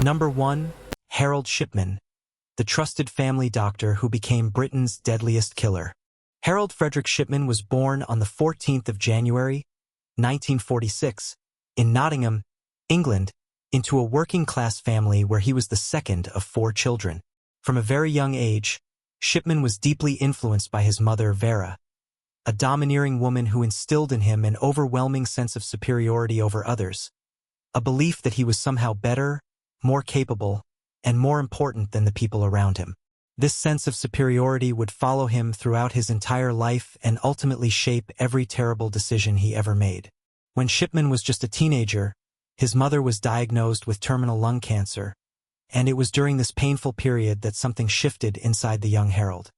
Number 1. Harold Shipman, the trusted family doctor who became Britain's deadliest killer. Harold Frederick Shipman was born on the 14th of January, 1946, in Nottingham, England, into a working-class family where he was the second of 4 children. From a very young age, Shipman was deeply influenced by his mother, Vera, a domineering woman who instilled in him an overwhelming sense of superiority over others, a belief that he was somehow better, more capable, and more important than the people around him. This sense of superiority would follow him throughout his entire life and ultimately shape every terrible decision he ever made. When Shipman was just a teenager, his mother was diagnosed with terminal lung cancer, and it was during this painful period that something shifted inside the young Harold.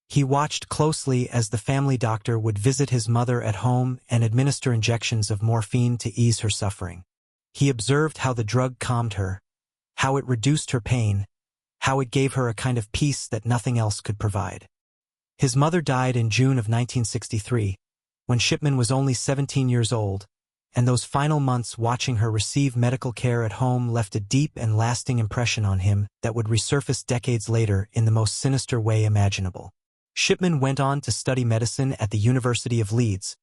He watched closely as the family doctor would visit his mother at home and administer injections of morphine to ease her suffering. He observed how the drug calmed her, how it reduced her pain, how it gave her a kind of peace that nothing else could provide. His mother died in June of 1963, when Shipman was only 17 years old, and those final months watching her receive medical care at home left a deep and lasting impression on him that would resurface decades later in the most sinister way imaginable. Shipman went on to study medicine at the University of Leeds,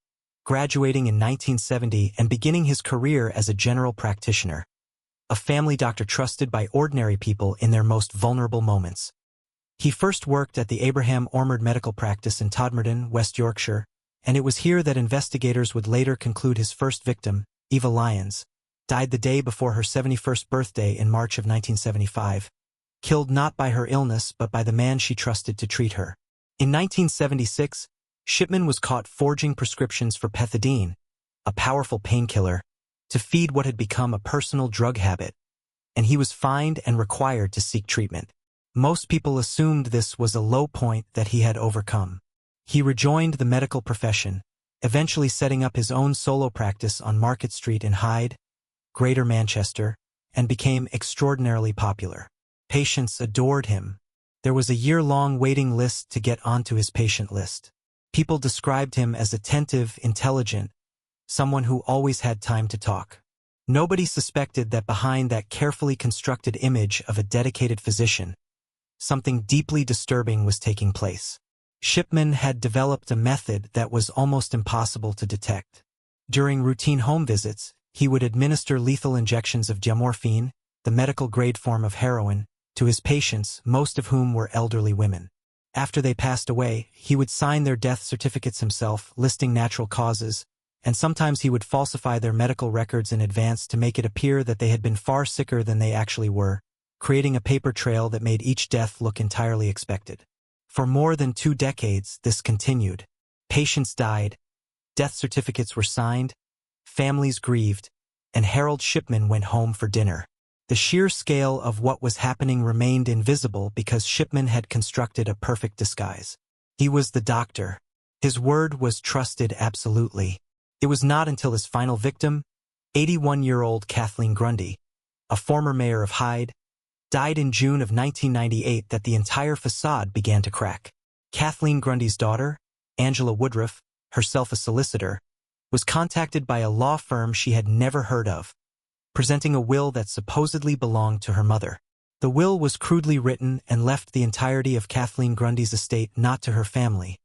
graduating in 1970 and beginning his career as a general practitioner, a family doctor trusted by ordinary people in their most vulnerable moments. He first worked at the Abraham Ormond Medical Practice in Todmorden, West Yorkshire, and it was here that investigators would later conclude his first victim, Eva Lyons, died the day before her 71st birthday in March of 1975, killed not by her illness but by the man she trusted to treat her. In 1976, Shipman was caught forging prescriptions for pethidine, a powerful painkiller, to feed what had become a personal drug habit, and he was fined and required to seek treatment. Most people assumed this was a low point that he had overcome. He rejoined the medical profession, eventually setting up his own solo practice on Market Street in Hyde, Greater Manchester, and became extraordinarily popular. Patients adored him. There was a year-long waiting list to get onto his patient list. People described him as attentive, intelligent, someone who always had time to talk. Nobody suspected that behind that carefully constructed image of a dedicated physician, something deeply disturbing was taking place. Shipman had developed a method that was almost impossible to detect. During routine home visits, he would administer lethal injections of diamorphine, the medical-grade form of heroin, to his patients, most of whom were elderly women. After they passed away, he would sign their death certificates himself, listing natural causes, and sometimes he would falsify their medical records in advance to make it appear that they had been far sicker than they actually were, creating a paper trail that made each death look entirely expected. For more than 2 decades, this continued. Patients died, death certificates were signed, families grieved, and Harold Shipman went home for dinner. The sheer scale of what was happening remained invisible because Shipman had constructed a perfect disguise. He was the doctor. His word was trusted absolutely. It was not until his final victim, 81-year-old Kathleen Grundy, a former mayor of Hyde, died in June of 1998 that the entire facade began to crack. Kathleen Grundy's daughter, Angela Woodruff, herself a solicitor, was contacted by a law firm she had never heard of, presenting a will that supposedly belonged to her mother. The will was crudely written and left the entirety of Kathleen Grundy's estate not to her family,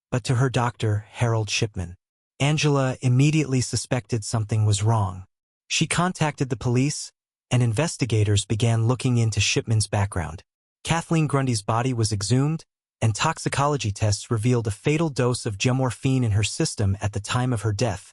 but to her doctor, Harold Shipman. Angela immediately suspected something was wrong. She contacted the police, and investigators began looking into Shipman's background. Kathleen Grundy's body was exhumed, and toxicology tests revealed a fatal dose of diamorphine in her system at the time of her death,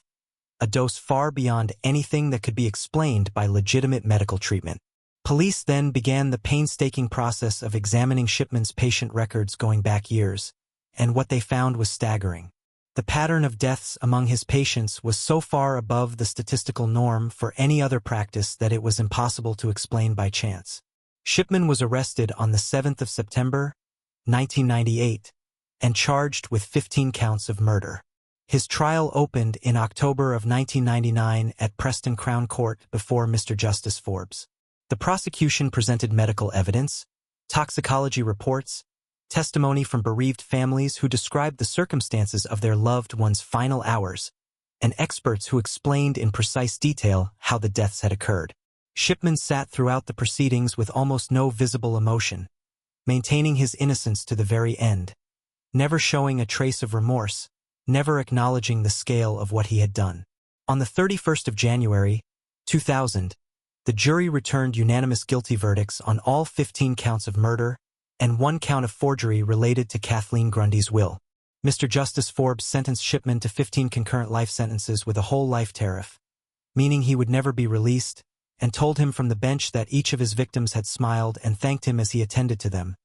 a dose far beyond anything that could be explained by legitimate medical treatment. Police then began the painstaking process of examining Shipman's patient records going back years, and what they found was staggering. The pattern of deaths among his patients was so far above the statistical norm for any other practice that it was impossible to explain by chance. Shipman was arrested on the 7th of September, 1998, and charged with 15 counts of murder. His trial opened in October of 1999 at Preston Crown Court before Mr. Justice Forbes. The prosecution presented medical evidence, toxicology reports, testimony from bereaved families who described the circumstances of their loved ones' final hours, and experts who explained in precise detail how the deaths had occurred. Shipman sat throughout the proceedings with almost no visible emotion, maintaining his innocence to the very end, never showing a trace of remorse, never acknowledging the scale of what he had done. On the 31st of January, 2000, the jury returned unanimous guilty verdicts on all 15 counts of murder and 1 count of forgery related to Kathleen Grundy's will. Mr. Justice Forbes sentenced Shipman to 15 concurrent life sentences with a whole life tariff, meaning he would never be released, and told him from the bench that each of his victims had smiled and thanked him as he attended to them,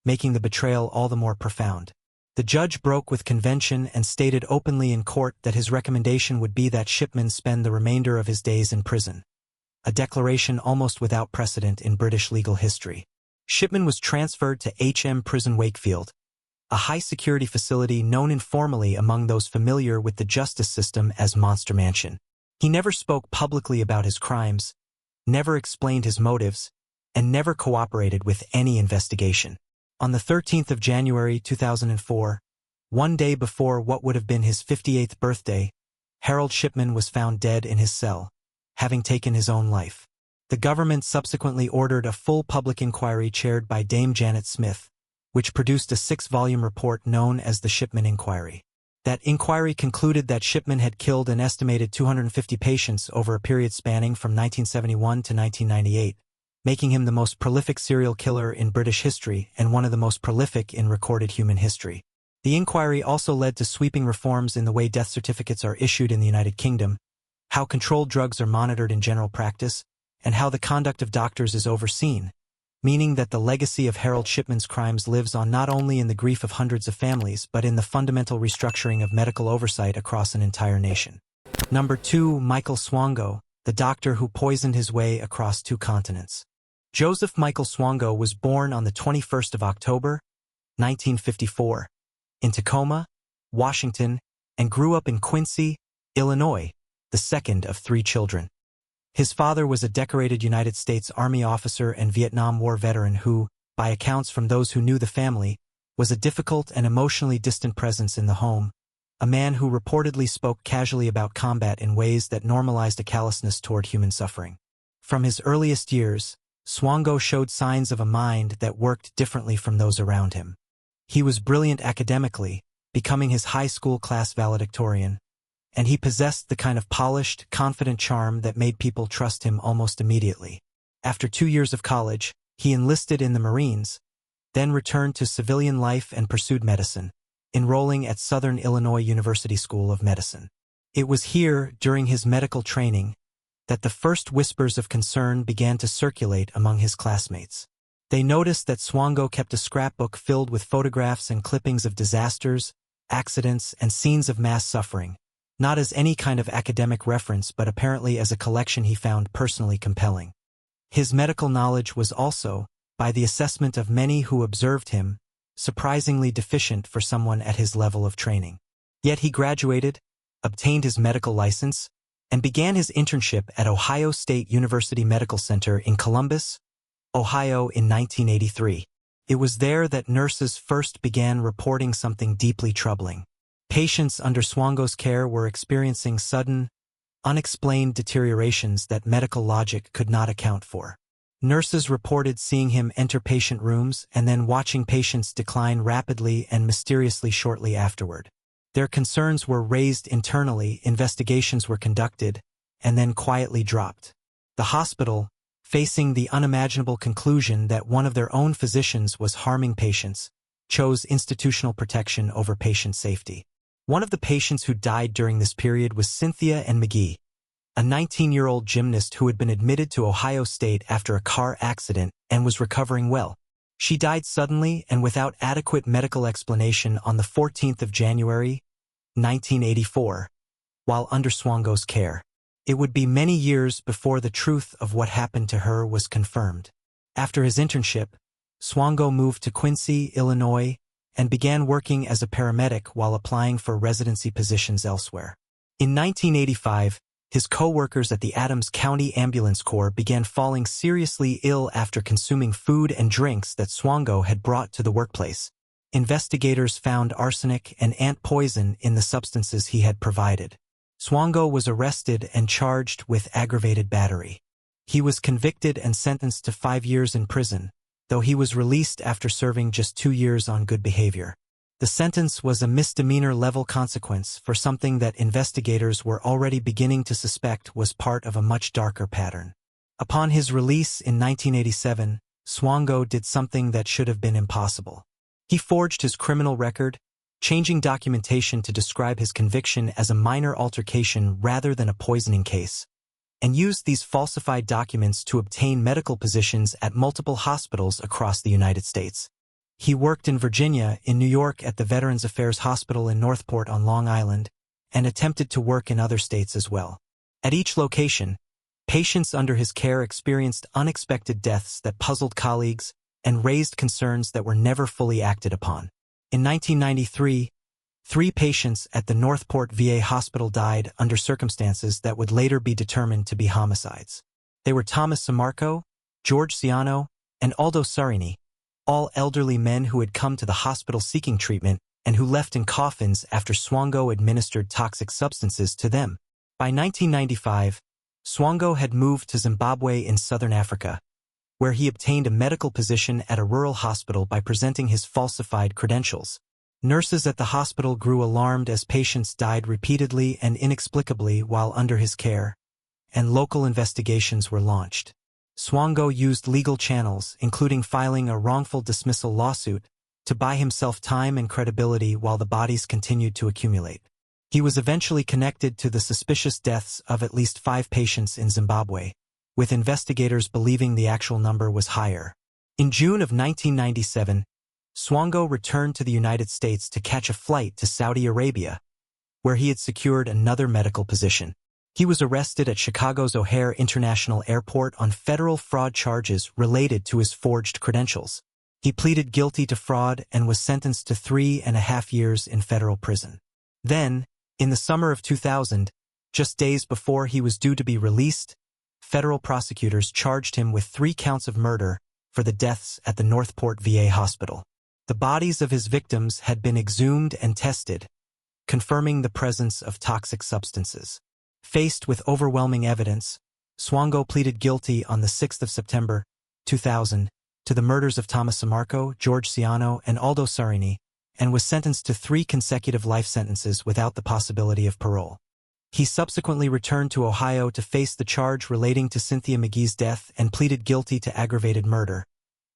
making the betrayal all the more profound. The judge broke with convention and stated openly in court that his recommendation would be that Shipman spend the remainder of his days in prison, a declaration almost without precedent in British legal history. Shipman was transferred to HM Prison Wakefield, a high-security facility known informally among those familiar with the justice system as Monster Mansion. He never spoke publicly about his crimes, never explained his motives, and never cooperated with any investigation. On the 13th of January 2004, one day before what would have been his 58th birthday, Harold Shipman was found dead in his cell, having taken his own life. The government subsequently ordered a full public inquiry chaired by Dame Janet Smith, which produced a 6-volume report known as the Shipman Inquiry. That inquiry concluded that Shipman had killed an estimated 250 patients over a period spanning from 1971 to 1998, making him the most prolific serial killer in British history and one of the most prolific in recorded human history. The inquiry also led to sweeping reforms in the way death certificates are issued in the United Kingdom, how controlled drugs are monitored in general practice, and how the conduct of doctors is overseen, meaning that the legacy of Harold Shipman's crimes lives on not only in the grief of hundreds of families but in the fundamental restructuring of medical oversight across an entire nation. Number 2. Michael Swango, the doctor who poisoned his way across 2 continents. Joseph Michael Swango was born on the 21st of October, 1954, in Tacoma, Washington, and grew up in Quincy, Illinois, the second of 3 children. His father was a decorated United States Army officer and Vietnam War veteran who, by accounts from those who knew the family, was a difficult and emotionally distant presence in the home, a man who reportedly spoke casually about combat in ways that normalized a callousness toward human suffering. From his earliest years, Swango showed signs of a mind that worked differently from those around him. He was brilliant academically, becoming his high school class valedictorian, and he possessed the kind of polished, confident charm that made people trust him almost immediately. After 2 years of college, he enlisted in the Marines, then returned to civilian life and pursued medicine, enrolling at Southern Illinois University School of Medicine. It was here, during his medical training, that the first whispers of concern began to circulate among his classmates. They noticed that Swango kept a scrapbook filled with photographs and clippings of disasters, accidents, and scenes of mass suffering, not as any kind of academic reference but apparently as a collection he found personally compelling. His medical knowledge was also, by the assessment of many who observed him, surprisingly deficient for someone at his level of training. Yet he graduated, obtained his medical license, and began his internship at Ohio State University Medical Center in Columbus, Ohio in 1983. It was there that nurses first began reporting something deeply troubling. Patients under Swango's care were experiencing sudden, unexplained deteriorations that medical logic could not account for. Nurses reported seeing him enter patient rooms and then watching patients decline rapidly and mysteriously shortly afterward. Their concerns were raised internally, investigations were conducted, and then quietly dropped. The hospital, facing the unimaginable conclusion that one of their own physicians was harming patients, chose institutional protection over patient safety. One of the patients who died during this period was Cynthia N. McGee, a 19-year-old gymnast who had been admitted to Ohio State after a car accident and was recovering well. She died suddenly and without adequate medical explanation on the 14th of January, 1984, while under Swango's care. It would be many years before the truth of what happened to her was confirmed. After his internship, Swango moved to Quincy, Illinois, and began working as a paramedic while applying for residency positions elsewhere. In 1985, his co-workers at the Adams County Ambulance Corps began falling seriously ill after consuming food and drinks that Swango had brought to the workplace. Investigators found arsenic and ant poison in the substances he had provided. Swango was arrested and charged with aggravated battery. He was convicted and sentenced to 5 years in prison, though he was released after serving just 2 years on good behavior. The sentence was a misdemeanor-level consequence for something that investigators were already beginning to suspect was part of a much darker pattern. Upon his release in 1987, Swango did something that should have been impossible. He forged his criminal record, changing documentation to describe his conviction as a minor altercation rather than a poisoning case, and used these falsified documents to obtain medical positions at multiple hospitals across the United States. He worked in Virginia, in New York at the Veterans Affairs Hospital in Northport on Long Island, and attempted to work in other states as well. At each location, patients under his care experienced unexpected deaths that puzzled colleagues and raised concerns that were never fully acted upon. In 1993, 3 patients at the Northport VA hospital died under circumstances that would later be determined to be homicides. They were Thomas Samarco, George Ciano, and Aldo Sarini, all elderly men who had come to the hospital seeking treatment and who left in coffins after Swango administered toxic substances to them. By 1995, Swango had moved to Zimbabwe in southern Africa, where he obtained a medical position at a rural hospital by presenting his falsified credentials. Nurses at the hospital grew alarmed as patients died repeatedly and inexplicably while under his care, and local investigations were launched. Swango used legal channels, including filing a wrongful dismissal lawsuit, to buy himself time and credibility while the bodies continued to accumulate. He was eventually connected to the suspicious deaths of at least 5 patients in Zimbabwe, with investigators believing the actual number was higher. In June of 1997, Swango returned to the United States to catch a flight to Saudi Arabia, where he had secured another medical position. He was arrested at Chicago's O'Hare International Airport on federal fraud charges related to his forged credentials. He pleaded guilty to fraud and was sentenced to 3.5 years in federal prison. Then, in the summer of 2000, just days before he was due to be released, federal prosecutors charged him with 3 counts of murder for the deaths at the Northport VA hospital. The bodies of his victims had been exhumed and tested, confirming the presence of toxic substances. Faced with overwhelming evidence, Swango pleaded guilty on the 6th of September, 2000, to the murders of Thomas Samarco, George Ciano, and Aldo Sarini, and was sentenced to 3 consecutive life sentences without the possibility of parole. He subsequently returned to Ohio to face the charge relating to Cynthia McGee's death and pleaded guilty to aggravated murder,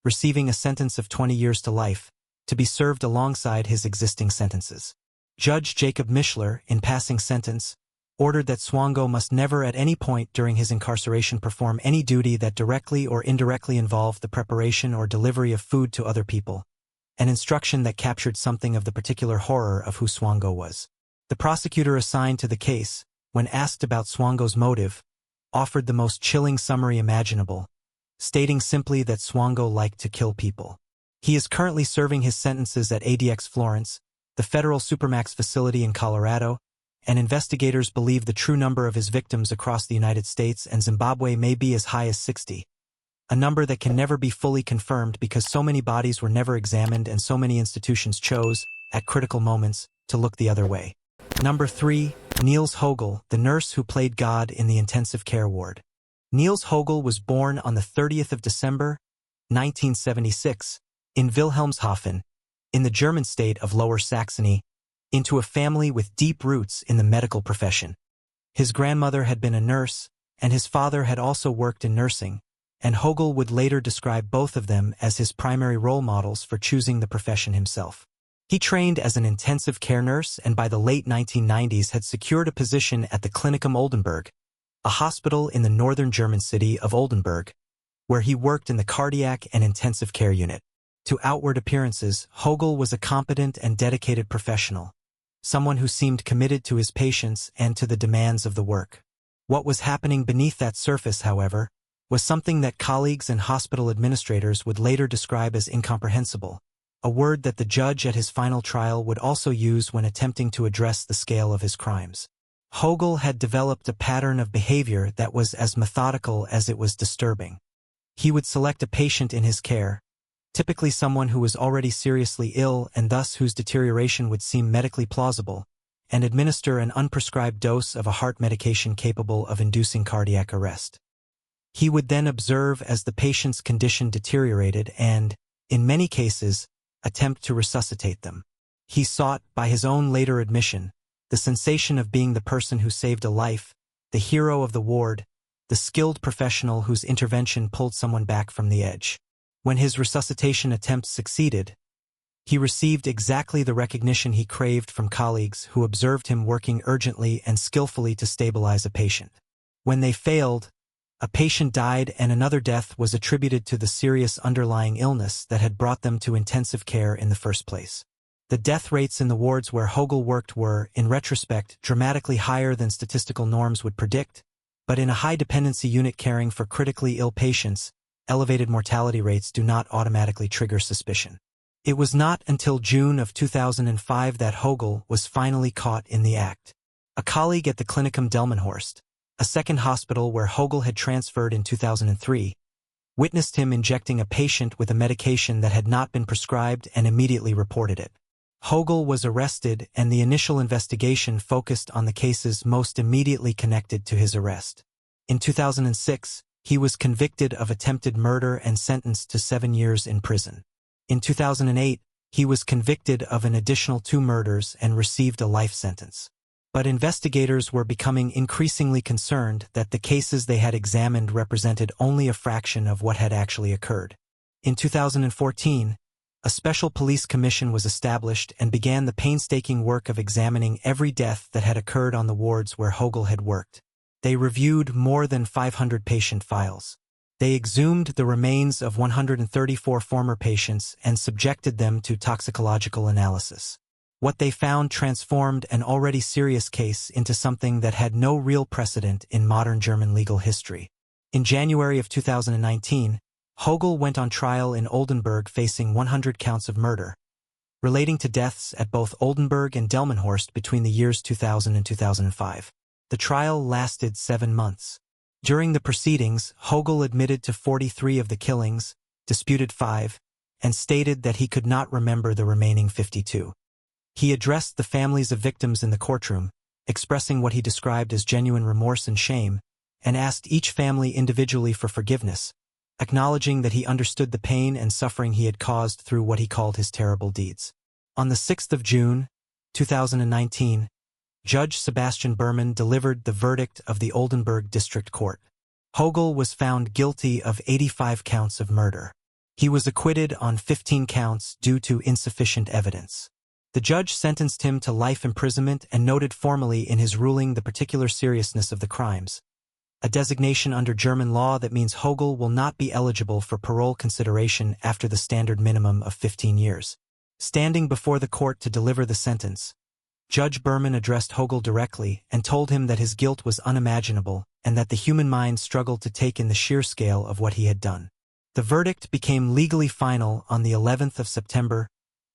receiving a sentence of 20 years to life, to be served alongside his existing sentences. Judge Jacob Mishler, in passing sentence, ordered that Swango must never at any point during his incarceration perform any duty that directly or indirectly involved the preparation or delivery of food to other people, an instruction that captured something of the particular horror of who Swango was. The prosecutor assigned to the case, when asked about Swango's motive, offered the most chilling summary imaginable, stating simply that Swango liked to kill people. He is currently serving his sentences at ADX Florence, the federal supermax facility in Colorado, and investigators believe the true number of his victims across the United States and Zimbabwe may be as high as 60. A number that can never be fully confirmed because so many bodies were never examined and so many institutions chose, at critical moments, to look the other way. Number 3. Niels Högel, the nurse who played God in the intensive care ward. Niels Högel was born on the 30th of December, 1976, in Wilhelmshaven, in the German state of Lower Saxony, into a family with deep roots in the medical profession. His grandmother had been a nurse, and his father had also worked in nursing, and Högel would later describe both of them as his primary role models for choosing the profession himself. He trained as an intensive care nurse and by the late 1990s had secured a position at the Klinikum Oldenburg, a hospital in the northern German city of Oldenburg, where he worked in the cardiac and intensive care unit. To outward appearances, Högel was a competent and dedicated professional, someone who seemed committed to his patients and to the demands of the work. What was happening beneath that surface, however, was something that colleagues and hospital administrators would later describe as incomprehensible, a word that the judge at his final trial would also use when attempting to address the scale of his crimes. Högel had developed a pattern of behavior that was as methodical as it was disturbing. He would select a patient in his care, typically someone who was already seriously ill and thus whose deterioration would seem medically plausible, and administer an unprescribed dose of a heart medication capable of inducing cardiac arrest. He would then observe as the patient's condition deteriorated and, in many cases, attempt to resuscitate them. He sought, by his own later admission, the sensation of being the person who saved a life, the hero of the ward, the skilled professional whose intervention pulled someone back from the edge. When his resuscitation attempts succeeded, he received exactly the recognition he craved from colleagues who observed him working urgently and skillfully to stabilize a patient. When they failed, a patient died and another death was attributed to the serious underlying illness that had brought them to intensive care in the first place. The death rates in the wards where Högel worked were, in retrospect, dramatically higher than statistical norms would predict, but in a high-dependency unit caring for critically ill patients, elevated mortality rates do not automatically trigger suspicion. It was not until June of 2005 that Högel was finally caught in the act. A colleague at the Klinicum Delmenhorst, a second hospital where Högel had transferred in 2003, witnessed him injecting a patient with a medication that had not been prescribed and immediately reported it. Högel was arrested and the initial investigation focused on the cases most immediately connected to his arrest. In 2006, he was convicted of attempted murder and sentenced to 7 years in prison. In 2008, he was convicted of an additional 2 murders and received a life sentence. But investigators were becoming increasingly concerned that the cases they had examined represented only a fraction of what had actually occurred. In 2014, a special police commission was established and began the painstaking work of examining every death that had occurred on the wards where Högel had worked. They reviewed more than 500 patient files. They exhumed the remains of 134 former patients and subjected them to toxicological analysis. What they found transformed an already serious case into something that had no real precedent in modern German legal history. In January of 2019, Högel went on trial in Oldenburg facing 100 counts of murder, relating to deaths at both Oldenburg and Delmenhorst between the years 2000 and 2005. The trial lasted 7 months. During the proceedings, Högel admitted to 43 of the killings, disputed 5, and stated that he could not remember the remaining 52. He addressed the families of victims in the courtroom, expressing what he described as genuine remorse and shame, and asked each family individually for forgiveness, acknowledging that he understood the pain and suffering he had caused through what he called his terrible deeds. On the 6th of June, 2019, Judge Sebastian Berman delivered the verdict of the Oldenburg District Court. Högel was found guilty of 85 counts of murder. He was acquitted on 15 counts due to insufficient evidence. The judge sentenced him to life imprisonment and noted formally in his ruling the particular seriousness of the crimes, a designation under German law that means Högel will not be eligible for parole consideration after the standard minimum of 15 years. Standing before the court to deliver the sentence, Judge Berman addressed Högel directly and told him that his guilt was unimaginable and that the human mind struggled to take in the sheer scale of what he had done. The verdict became legally final on the 11th of September,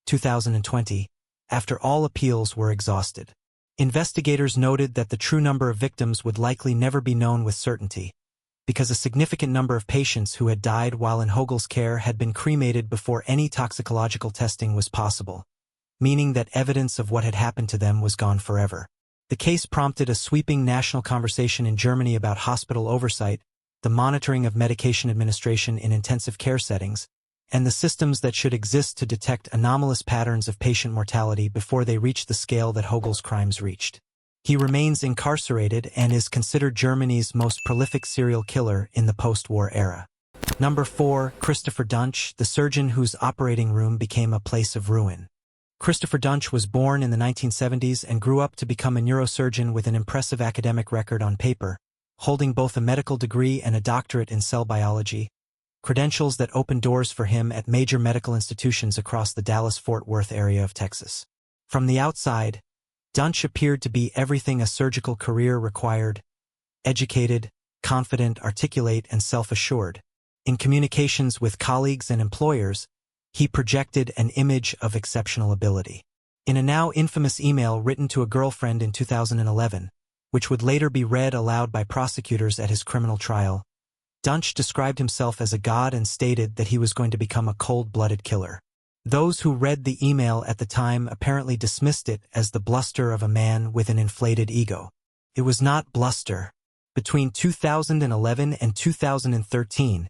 2020, after all appeals were exhausted. Investigators noted that the true number of victims would likely never be known with certainty, because a significant number of patients who had died while in Högel's care had been cremated before any toxicological testing was possible, meaning that evidence of what had happened to them was gone forever. The case prompted a sweeping national conversation in Germany about hospital oversight, the monitoring of medication administration in intensive care settings, and the systems that should exist to detect anomalous patterns of patient mortality before they reach the scale that Högel's crimes reached. He remains incarcerated and is considered Germany's most prolific serial killer in the post-war era. Number 4. Christopher Duntsch, the surgeon whose operating room became a place of ruin. Christopher Duntsch was born in the 1970s and grew up to become a neurosurgeon with an impressive academic record on paper, holding both a medical degree and a doctorate in cell biology, credentials that opened doors for him at major medical institutions across the Dallas-Fort Worth area of Texas. From the outside, Duntsch appeared to be everything a surgical career required: educated, confident, articulate, and self-assured. In communications with colleagues and employers, he projected an image of exceptional ability. In a now infamous email written to a girlfriend in 2011, which would later be read aloud by prosecutors at his criminal trial, Duntsch described himself as a god and stated that he was going to become a cold-blooded killer. Those who read the email at the time apparently dismissed it as the bluster of a man with an inflated ego. It was not bluster, Between 2011 and 2013,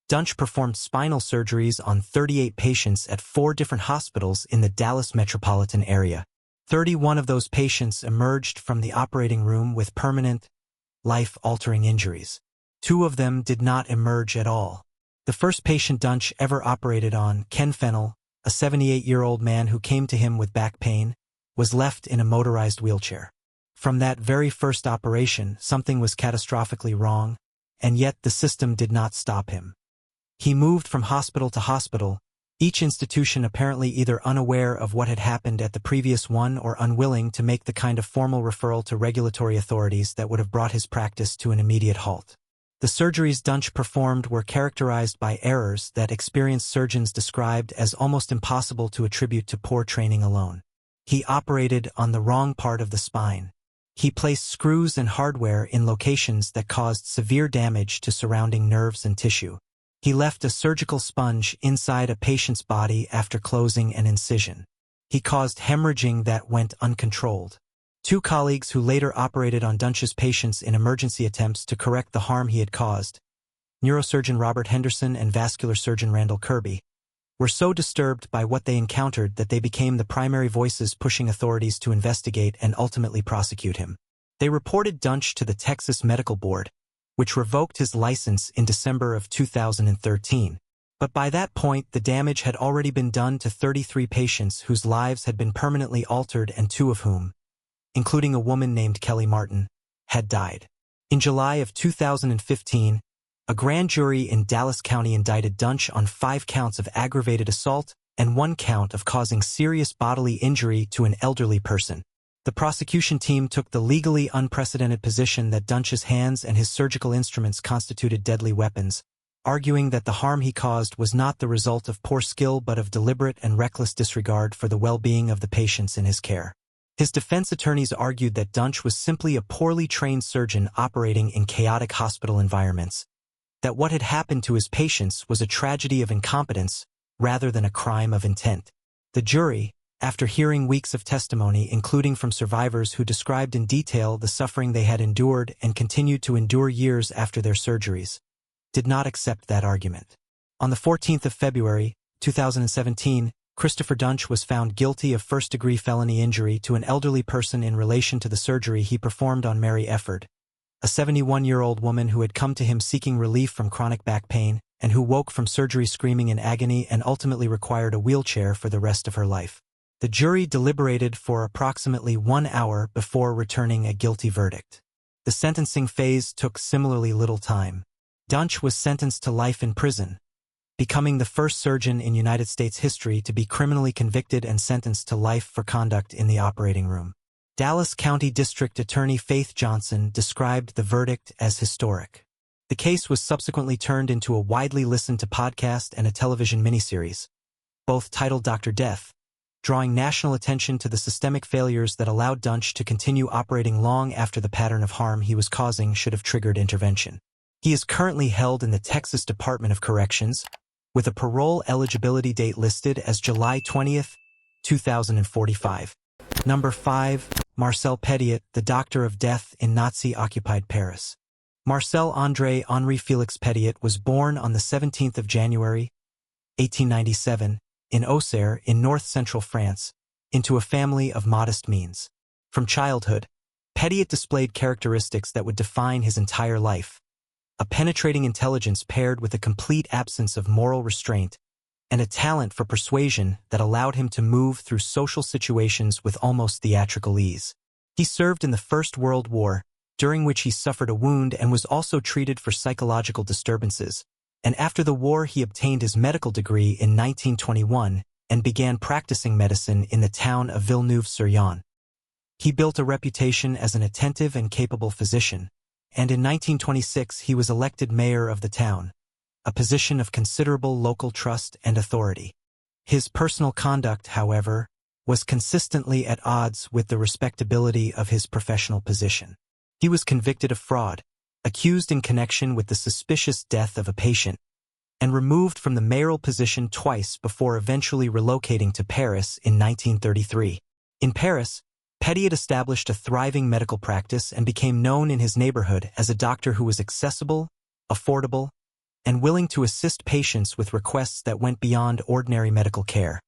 Duntsch performed spinal surgeries on 38 patients at 4 different hospitals in the Dallas metropolitan area. 31 of those patients emerged from the operating room with permanent, life-altering injuries. 2 of them did not emerge at all. The first patient Duntsch ever operated on, Ken Fennell, a 78-year-old man who came to him with back pain, was left in a motorized wheelchair. From that very first operation, something was catastrophically wrong, and yet the system did not stop him. He moved from hospital to hospital, each institution apparently either unaware of what had happened at the previous one or unwilling to make the kind of formal referral to regulatory authorities that would have brought his practice to an immediate halt. The surgeries Duntsch performed were characterized by errors that experienced surgeons described as almost impossible to attribute to poor training alone. He operated on the wrong part of the spine. He placed screws and hardware in locations that caused severe damage to surrounding nerves and tissue. He left a surgical sponge inside a patient's body after closing an incision. He caused hemorrhaging that went uncontrolled. 2 colleagues who later operated on Duntsch's patients in emergency attempts to correct the harm he had caused, neurosurgeon Robert Henderson and vascular surgeon Randall Kirby, were so disturbed by what they encountered that they became the primary voices pushing authorities to investigate and ultimately prosecute him. They reported Duntsch to the Texas Medical Board, which revoked his license in December of 2013. But by that point, the damage had already been done to 33 patients whose lives had been permanently altered and 2 of whom, including a woman named Kelly Martin, had died. In July of 2015, a grand jury in Dallas County indicted Duntsch on 5 counts of aggravated assault and 1 count of causing serious bodily injury to an elderly person. The prosecution team took the legally unprecedented position that Duntsch's hands and his surgical instruments constituted deadly weapons, arguing that the harm he caused was not the result of poor skill but of deliberate and reckless disregard for the well-being of the patients in his care. His defense attorneys argued that Duntsch was simply a poorly trained surgeon operating in chaotic hospital environments, that what had happened to his patients was a tragedy of incompetence rather than a crime of intent. The jury, after hearing weeks of testimony including from survivors who described in detail the suffering they had endured and continued to endure years after their surgeries, did not accept that argument. On the 14th of February, 2017, Christopher Duntsch was found guilty of first-degree felony injury to an elderly person in relation to the surgery he performed on Mary Efford, a 71-year-old woman who had come to him seeking relief from chronic back pain and who woke from surgery screaming in agony and ultimately required a wheelchair for the rest of her life. The jury deliberated for approximately 1 hour before returning a guilty verdict. The sentencing phase took similarly little time. Duntsch was sentenced to life in prison, becoming the first surgeon in United States history to be criminally convicted and sentenced to life for conduct in the operating room. Dallas County District Attorney Faith Johnson described the verdict as historic. The case was subsequently turned into a widely listened to podcast and a television miniseries, both titled Dr. Death, drawing national attention to the systemic failures that allowed Duntsch to continue operating long after the pattern of harm he was causing should have triggered intervention. He is currently held in the Texas Department of Corrections, with a parole eligibility date listed as July 20th, 2045. Number 5. Marcel Petiot, the Doctor of Death in Nazi-occupied Paris. Marcel André Henri Félix Petiot was born on the 17th of January, 1897, in Auxerre in north-central France, into a family of modest means. From childhood, Petiot displayed characteristics that would define his entire life: a penetrating intelligence paired with a complete absence of moral restraint, and a talent for persuasion that allowed him to move through social situations with almost theatrical ease. He served in the First World War, during which he suffered a wound and was also treated for psychological disturbances, and after the war he obtained his medical degree in 1921 and began practicing medicine in the town of Villeneuve-sur-Yonne. He built a reputation as an attentive and capable physician, and in 1926 he was elected mayor of the town, a position of considerable local trust and authority. His personal conduct, however, was consistently at odds with the respectability of his professional position. He was convicted of fraud, accused in connection with the suspicious death of a patient, and removed from the mayoral position twice before eventually relocating to Paris in 1933. In Paris, Petiot established a thriving medical practice and became known in his neighborhood as a doctor who was accessible, affordable, and willing to assist patients with requests that went beyond ordinary medical care,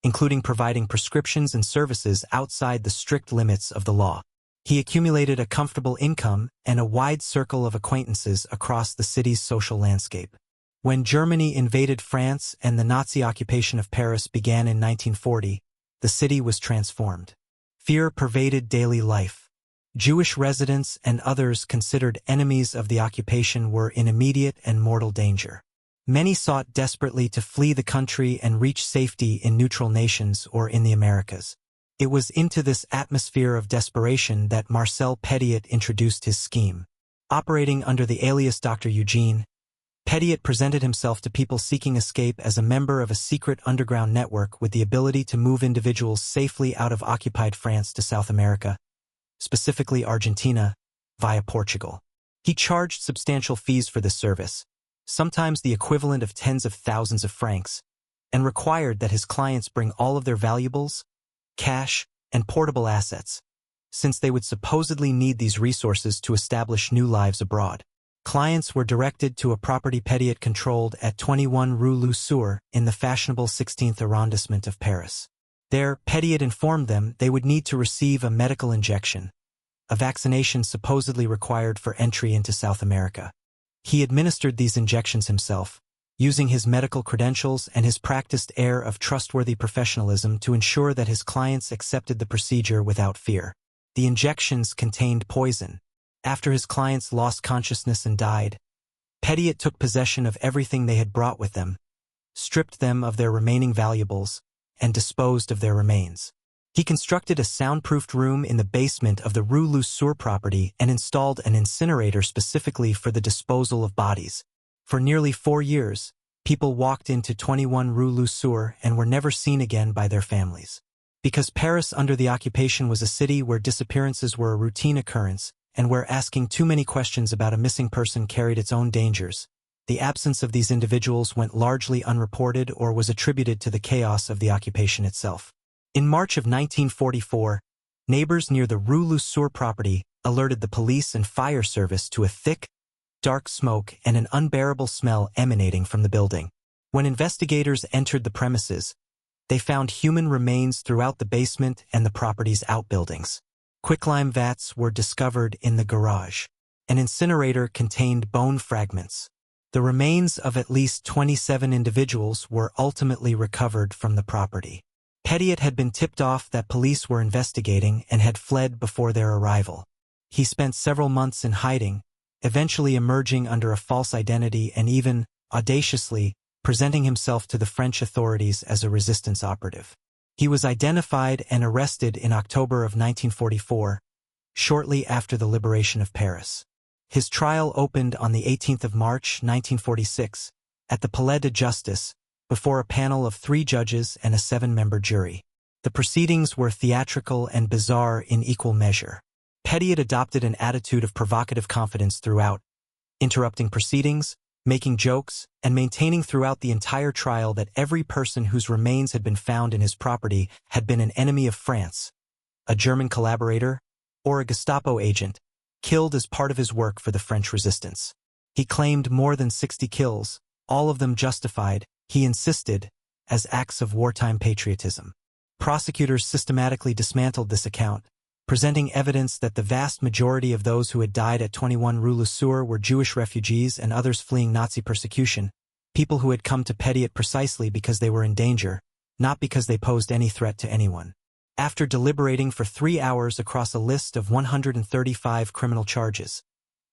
including providing prescriptions and services outside the strict limits of the law. He accumulated a comfortable income and a wide circle of acquaintances across the city's social landscape. When Germany invaded France and the Nazi occupation of Paris began in 1940, the city was transformed. Fear pervaded daily life. Jewish residents and others considered enemies of the occupation were in immediate and mortal danger. Many sought desperately to flee the country and reach safety in neutral nations or in the Americas. It was into this atmosphere of desperation that Marcel Petiot introduced his scheme. Operating under the alias Dr. Eugene, Petiot presented himself to people seeking escape as a member of a secret underground network with the ability to move individuals safely out of occupied France to South America, specifically Argentina, via Portugal. He charged substantial fees for this service, sometimes the equivalent of tens of thousands of francs, and required that his clients bring all of their valuables, cash, and portable assets, since they would supposedly need these resources to establish new lives abroad. Clients were directed to a property Petiot controlled at 21 Rue Lesueur in the fashionable 16th arrondissement of Paris. There, Petiot informed them they would need to receive a medical injection, a vaccination supposedly required for entry into South America. He administered these injections himself, using his medical credentials and his practiced air of trustworthy professionalism to ensure that his clients accepted the procedure without fear. The injections contained poison. After his clients lost consciousness and died, Petiot took possession of everything they had brought with them, stripped them of their remaining valuables, and disposed of their remains. He constructed a soundproofed room in the basement of the Rue Lesueur property and installed an incinerator specifically for the disposal of bodies. For nearly 4 years, people walked into 21 Rue Lesueur and were never seen again by their families. Because Paris under the occupation was a city where disappearances were a routine occurrence, and where asking too many questions about a missing person carried its own dangers, the absence of these individuals went largely unreported or was attributed to the chaos of the occupation itself. In March of 1944, neighbors near the Rue Lesueur property alerted the police and fire service to a thick, dark smoke and an unbearable smell emanating from the building. When investigators entered the premises, they found human remains throughout the basement and the property's outbuildings. Quicklime vats were discovered in the garage. An incinerator contained bone fragments. The remains of at least 27 individuals were ultimately recovered from the property. Petiot had been tipped off that police were investigating and had fled before their arrival. He spent several months in hiding, eventually emerging under a false identity and even, audaciously, presenting himself to the French authorities as a resistance operative. He was identified and arrested in October of 1944, shortly after the liberation of Paris. His trial opened on the 18th of March, 1946, at the Palais de Justice, before a panel of 3 judges and a 7-member jury. The proceedings were theatrical and bizarre in equal measure. Petiot adopted an attitude of provocative confidence throughout, interrupting proceedings, making jokes, and maintaining throughout the entire trial that every person whose remains had been found in his property had been an enemy of France, a German collaborator, or a Gestapo agent, killed as part of his work for the French resistance. He claimed more than 60 kills, all of them justified, he insisted, as acts of wartime patriotism. Prosecutors systematically dismantled this account, presenting evidence that the vast majority of those who had died at 21 Rue Lesueur were Jewish refugees and others fleeing Nazi persecution, people who had come to Petiot precisely because they were in danger, not because they posed any threat to anyone. After deliberating for 3 hours across a list of 135 criminal charges,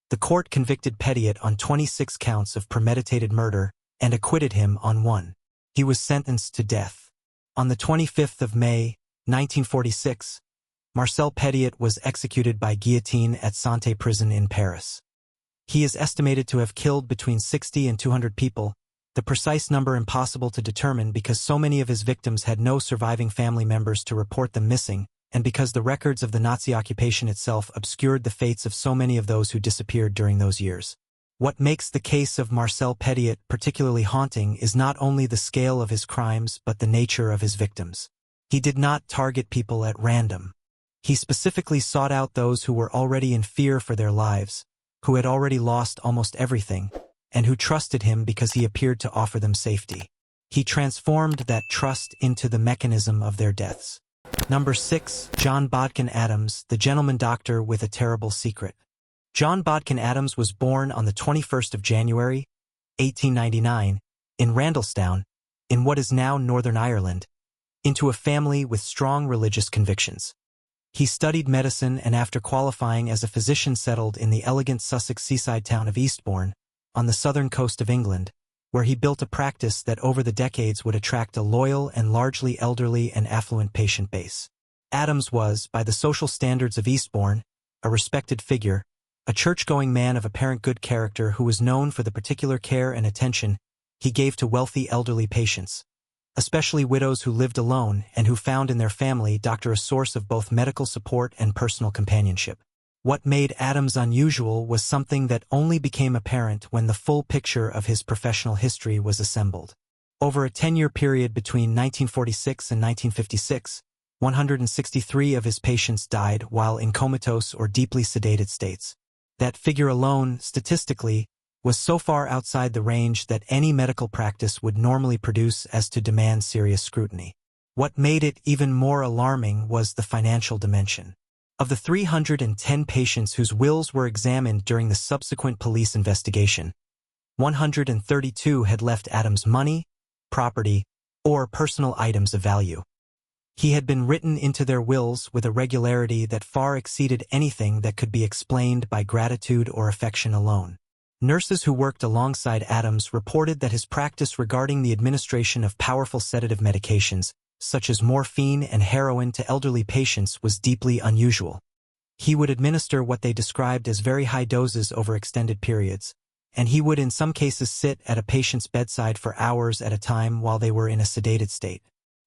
the court convicted Petiot on 26 counts of premeditated murder and acquitted him on 1. He was sentenced to death. On the 25th of May, 1946, Marcel Petiot was executed by guillotine at Santé prison in Paris. He is estimated to have killed between 60 and 200 people, the precise number impossible to determine because so many of his victims had no surviving family members to report them missing, and because the records of the Nazi occupation itself obscured the fates of so many of those who disappeared during those years. What makes the case of Marcel Petiot particularly haunting is not only the scale of his crimes but the nature of his victims. He did not target people at random. He specifically sought out those who were already in fear for their lives, who had already lost almost everything, and who trusted him because he appeared to offer them safety. He transformed that trust into the mechanism of their deaths. Number 6. John Bodkin Adams, the gentleman doctor with a terrible secret. John Bodkin Adams was born on the 21st of January, 1899, in Randallstown, in what is now Northern Ireland, into a family with strong religious convictions. He studied medicine and after qualifying as a physician settled in the elegant Sussex seaside town of Eastbourne, on the southern coast of England, where he built a practice that over the decades would attract a loyal and largely elderly and affluent patient base. Adams was, by the social standards of Eastbourne, a respected figure, a church-going man of apparent good character who was known for the particular care and attention he gave to wealthy elderly patients, especially widows who lived alone and who found in their family doctor a source of both medical support and personal companionship. What made Adams unusual was something that only became apparent when the full picture of his professional history was assembled. Over a 10-year period between 1946 and 1956, 163 of his patients died while in comatose or deeply sedated states. That figure alone, statistically, was so far outside the range that any medical practice would normally produce as to demand serious scrutiny. What made it even more alarming was the financial dimension. Of the 310 patients whose wills were examined during the subsequent police investigation, 132 had left Adams money, property, or personal items of value. He had been written into their wills with a regularity that far exceeded anything that could be explained by gratitude or affection alone. Nurses who worked alongside Adams reported that his practice regarding the administration of powerful sedative medications, such as morphine and heroin to elderly patients, was deeply unusual. He would administer what they described as very high doses over extended periods, and he would in some cases sit at a patient's bedside for hours at a time while they were in a sedated state.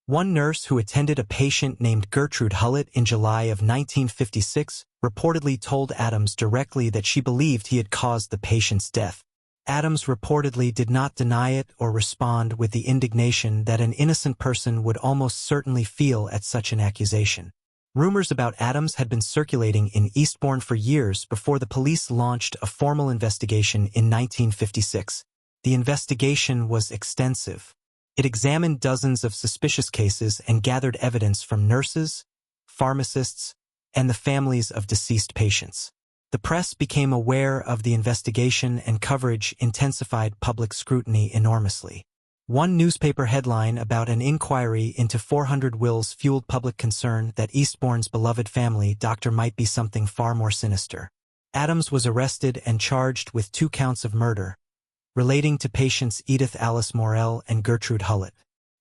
One nurse who attended a patient named Gertrude Hullett in July of 1956 reportedly told Adams directly that she believed he had caused the patient's death. Adams reportedly did not deny it or respond with the indignation that an innocent person would almost certainly feel at such an accusation. Rumors about Adams had been circulating in Eastbourne for years before the police launched a formal investigation in 1956. The investigation was extensive. It examined dozens of suspicious cases and gathered evidence from nurses, pharmacists, and the families of deceased patients. The press became aware of the investigation and coverage intensified public scrutiny enormously. One newspaper headline about an inquiry into 400 wills fueled public concern that Eastbourne's beloved family doctor might be something far more sinister. Adams was arrested and charged with 2 counts of murder, relating to patients Edith Alice Morell and Gertrude Hullett.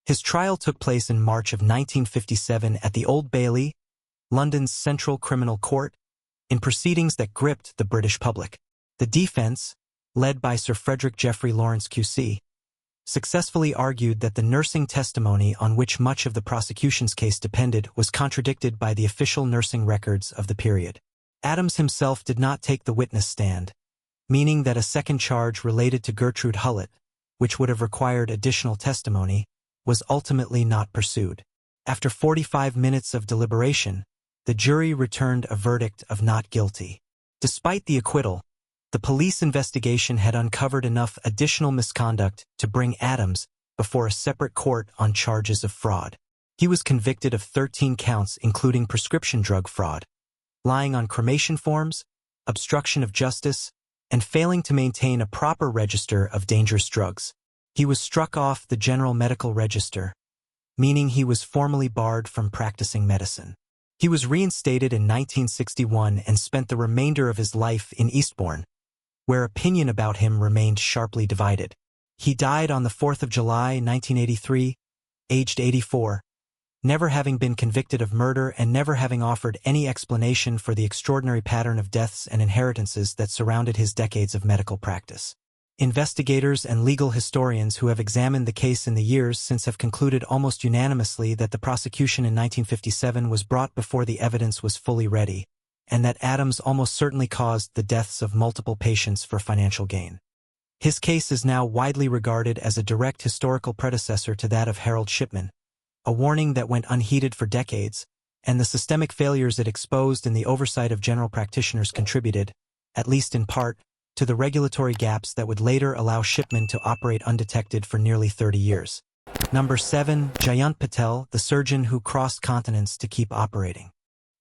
His trial took place in March of 1957 at the Old Bailey, London's Central Criminal Court, in proceedings that gripped the British public. The defense, led by Sir Frederick Geoffrey Lawrence QC, successfully argued that the nursing testimony on which much of the prosecution's case depended was contradicted by the official nursing records of the period. Adams himself did not take the witness stand, meaning that a second charge related to Gertrude Hullett, which would have required additional testimony, was ultimately not pursued. After 45 minutes of deliberation, the jury returned a verdict of not guilty. Despite the acquittal, the police investigation had uncovered enough additional misconduct to bring Adams before a separate court on charges of fraud. He was convicted of 13 counts including prescription drug fraud, lying on cremation forms, obstruction of justice, and failing to maintain a proper register of dangerous drugs. He was struck off the General Medical Register, meaning he was formally barred from practicing medicine. He was reinstated in 1961 and spent the remainder of his life in Eastbourne, where opinion about him remained sharply divided. He died on the 4th of July, 1983, aged 84, never having been convicted of murder and never having offered any explanation for the extraordinary pattern of deaths and inheritances that surrounded his decades of medical practice. Investigators and legal historians who have examined the case in the years since have concluded almost unanimously that the prosecution in 1957 was brought before the evidence was fully ready, and that Adams almost certainly caused the deaths of multiple patients for financial gain. His case is now widely regarded as a direct historical predecessor to that of Harold Shipman, a warning that went unheeded for decades, and the systemic failures it exposed in the oversight of general practitioners contributed, at least in part, to the regulatory gaps that would later allow Shipman to operate undetected for nearly 30 years. Number 7. Jayant Patel, the surgeon who crossed continents to keep operating.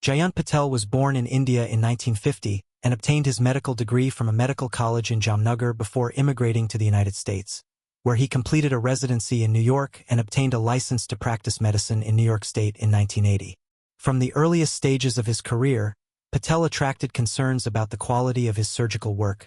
Jayant Patel was born in India in 1950 and obtained his medical degree from a medical college in Jamnagar before immigrating to the United States, where he completed a residency in New York and obtained a license to practice medicine in New York State in 1980. From the earliest stages of his career, Patel attracted concerns about the quality of his surgical work,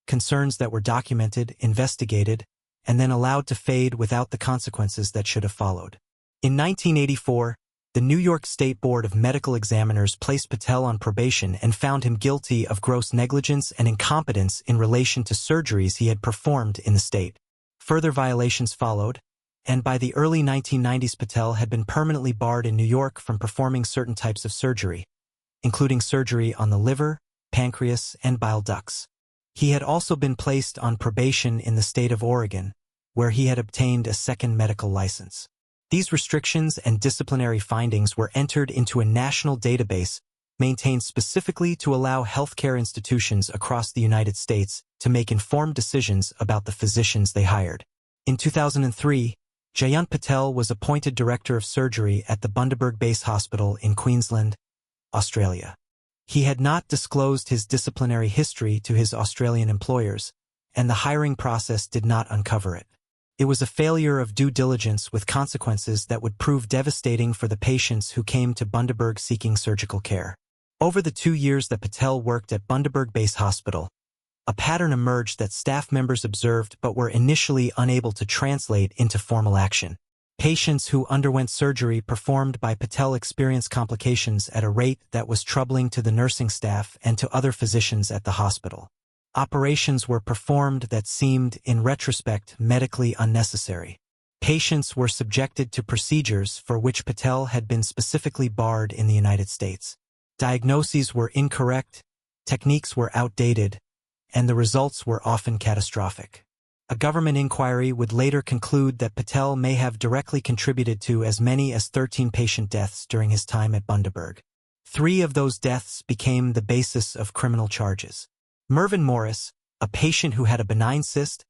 concerns that were documented, investigated, and then allowed to fade without the consequences that should have followed. In 1984, the New York State Board of Medical Examiners placed Patel on probation and found him guilty of gross negligence and incompetence in relation to surgeries he had performed in the state. Further violations followed, and by the early 1990s Patel had been permanently barred in New York from performing certain types of surgery, including surgery on the liver, pancreas, and bile ducts. He had also been placed on probation in the state of Oregon, where he had obtained a second medical license. These restrictions and disciplinary findings were entered into a national database maintained specifically to allow healthcare institutions across the United States to make informed decisions about the physicians they hired. In 2003, Jayant Patel was appointed Director of Surgery at the Bundaberg Base Hospital in Queensland, Australia. He had not disclosed his disciplinary history to his Australian employers, and the hiring process did not uncover it. It was a failure of due diligence with consequences that would prove devastating for the patients who came to Bundaberg seeking surgical care. Over the 2 years that Patel worked at Bundaberg Base Hospital, a pattern emerged that staff members observed but were initially unable to translate into formal action. Patients who underwent surgery performed by Patel experienced complications at a rate that was troubling to the nursing staff and to other physicians at the hospital. Operations were performed that seemed, in retrospect, medically unnecessary. Patients were subjected to procedures for which Patel had been specifically barred in the United States. Diagnoses were incorrect, techniques were outdated, and the results were often catastrophic. A government inquiry would later conclude that Patel may have directly contributed to as many as 13 patient deaths during his time at Bundaberg. 3 of those deaths became the basis of criminal charges. Mervyn Morris, a patient who had a benign cyst,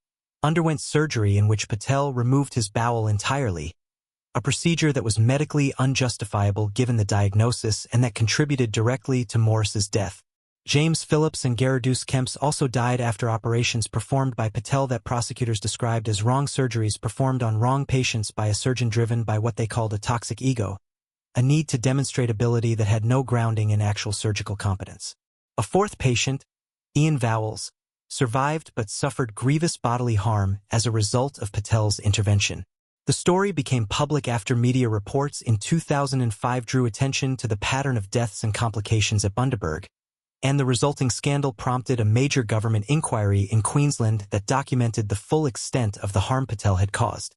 underwent surgery in which Patel removed his bowel entirely, a procedure that was medically unjustifiable given the diagnosis and that contributed directly to Morris's death. James Phillips and Gerardus Kemps also died after operations performed by Patel that prosecutors described as wrong surgeries performed on wrong patients by a surgeon driven by what they called a toxic ego, a need to demonstrate ability that had no grounding in actual surgical competence. A 4th patient, Ian Vowles, survived but suffered grievous bodily harm as a result of Patel's intervention. The story became public after media reports in 2005 drew attention to the pattern of deaths and complications at Bundaberg, and the resulting scandal prompted a major government inquiry in Queensland that documented the full extent of the harm Patel had caused.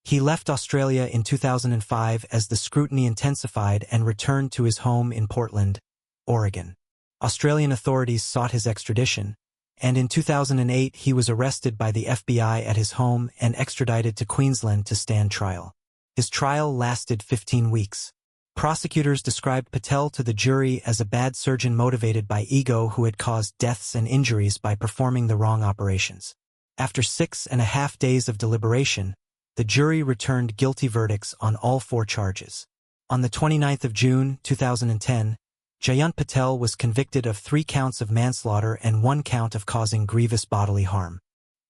He left Australia in 2005 as the scrutiny intensified and returned to his home in Portland, Oregon. Australian authorities sought his extradition, and in 2008 he was arrested by the FBI at his home and extradited to Queensland to stand trial. His trial lasted 15 weeks. Prosecutors described Patel to the jury as a bad surgeon motivated by ego who had caused deaths and injuries by performing the wrong operations. After 6.5 days of deliberation, the jury returned guilty verdicts on all 4 charges. On the 29th of June, 2010, Jayant Patel was convicted of 3 counts of manslaughter and 1 count of causing grievous bodily harm.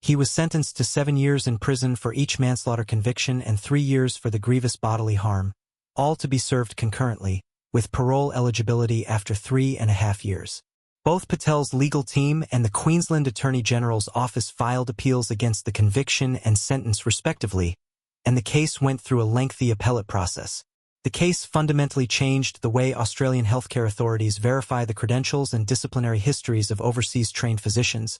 He was sentenced to 7 years in prison for each manslaughter conviction and 3 years for the grievous bodily harm, all to be served concurrently, with parole eligibility after 3.5 years. Both Patel's legal team and the Queensland Attorney General's office filed appeals against the conviction and sentence respectively, and the case went through a lengthy appellate process. The case fundamentally changed the way Australian healthcare authorities verify the credentials and disciplinary histories of overseas trained physicians,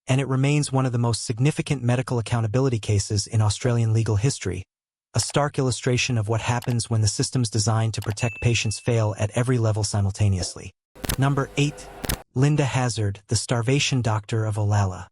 and it remains one of the most significant medical accountability cases in Australian legal history, a stark illustration of what happens when the systems designed to protect patients fail at every level simultaneously. Number 8. Linda Hazzard, the starvation doctor of Olalla.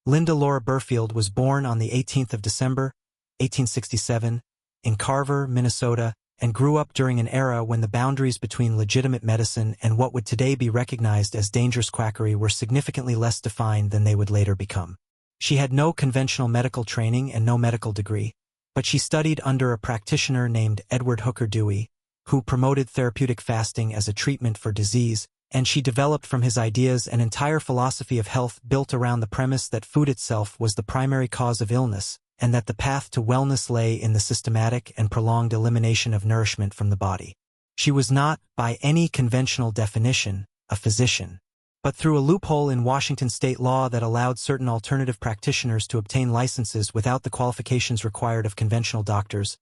Linda Laura Burfield was born on the 18th of December, 1867, in Carver, Minnesota, and grew up during an era when the boundaries between legitimate medicine and what would today be recognized as dangerous quackery were significantly less defined than they would later become. She had no conventional medical training and no medical degree, but she studied under a practitioner named Edward Hooker Dewey, who promoted therapeutic fasting as a treatment for disease, and she developed from his ideas an entire philosophy of health built around the premise that food itself was the primary cause of illness, and that the path to wellness lay in the systematic and prolonged elimination of nourishment from the body. She was not, by any conventional definition, a physician, but through a loophole in Washington state law that allowed certain alternative practitioners to obtain licenses without the qualifications required of conventional doctors,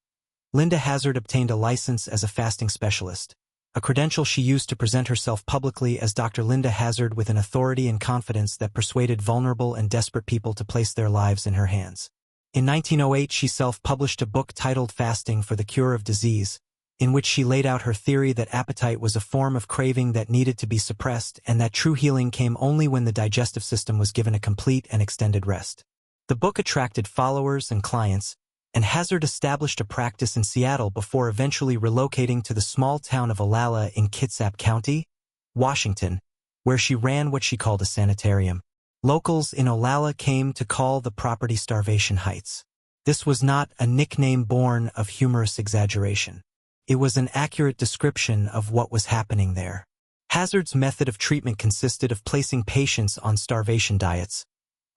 Linda Hazzard obtained a license as a fasting specialist, a credential she used to present herself publicly as Dr. Linda Hazzard with an authority and confidence that persuaded vulnerable and desperate people to place their lives in her hands. In 1908, she self-published a book titled Fasting for the Cure of Disease, in which she laid out her theory that appetite was a form of craving that needed to be suppressed and that true healing came only when the digestive system was given a complete and extended rest. The book attracted followers and clients, and Hazzard established a practice in Seattle before eventually relocating to the small town of Olalla in Kitsap County, Washington, where she ran what she called a sanitarium. Locals in Olalla came to call the property Starvation Heights. This was not a nickname born of humorous exaggeration. It was an accurate description of what was happening there. Hazzard's method of treatment consisted of placing patients on starvation diets,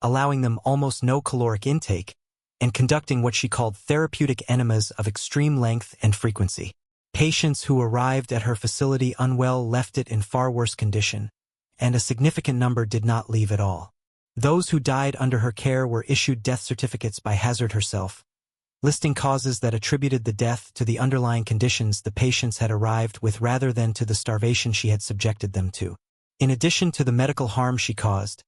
allowing them almost no caloric intake, and conducting what she called therapeutic enemas of extreme length and frequency. Patients who arrived at her facility unwell left it in far worse condition, and a significant number did not leave at all. Those who died under her care were issued death certificates by Hazzard herself, listing causes that attributed the death to the underlying conditions the patients had arrived with rather than to the starvation she had subjected them to. In addition to the medical harm she caused,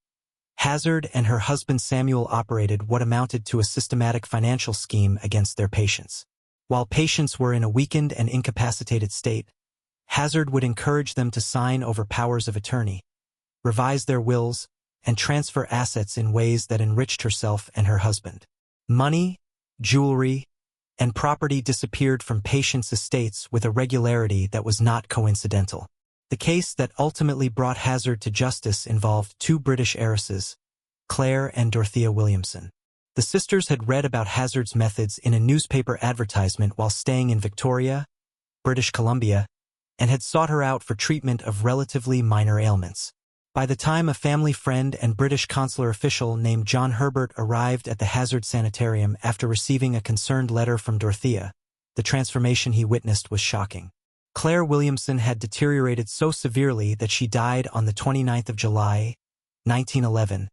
Hazzard and her husband Samuel operated what amounted to a systematic financial scheme against their patients. While patients were in a weakened and incapacitated state, Hazzard would encourage them to sign over powers of attorney, revise their wills, and transfer assets in ways that enriched herself and her husband. Money, jewelry, and property disappeared from patients' estates with a regularity that was not coincidental. The case that ultimately brought Hazzard to justice involved two British heiresses, Claire and Dorothea Williamson. The sisters had read about Hazzard's methods in a newspaper advertisement while staying in Victoria, British Columbia, and had sought her out for treatment of relatively minor ailments. By the time a family friend and British consular official named John Herbert arrived at the Hazzard Sanitarium after receiving a concerned letter from Dorothea, the transformation he witnessed was shocking. Claire Williamson had deteriorated so severely that she died on the 29th of July, 1911,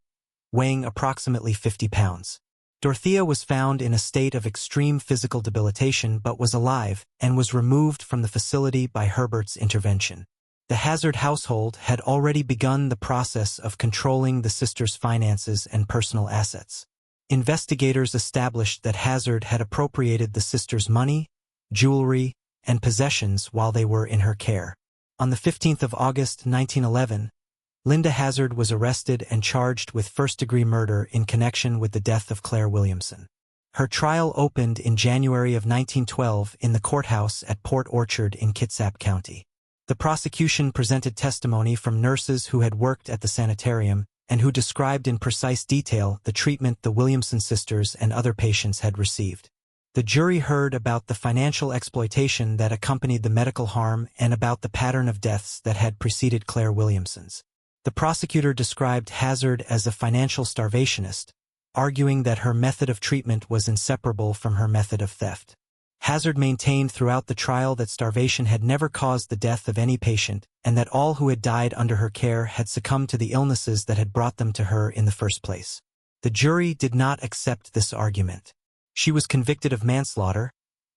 weighing approximately 50 pounds. Dorothea was found in a state of extreme physical debilitation but was alive and was removed from the facility by Herbert's intervention. The Hazzard household had already begun the process of controlling the sisters' finances and personal assets. Investigators established that Hazzard had appropriated the sisters' money, jewelry, and possessions while they were in her care. On the 15th of August 1911, Linda Hazzard was arrested and charged with first-degree murder in connection with the death of Claire Williamson. Her trial opened in January of 1912 in the courthouse at Port Orchard in Kitsap County. The prosecution presented testimony from nurses who had worked at the sanitarium and who described in precise detail the treatment the Williamson sisters and other patients had received. The jury heard about the financial exploitation that accompanied the medical harm and about the pattern of deaths that had preceded Claire Williamson's. The prosecutor described Hazzard as a financial starvationist, arguing that her method of treatment was inseparable from her method of theft. Hazzard maintained throughout the trial that starvation had never caused the death of any patient and that all who had died under her care had succumbed to the illnesses that had brought them to her in the first place. The jury did not accept this argument. She was convicted of manslaughter,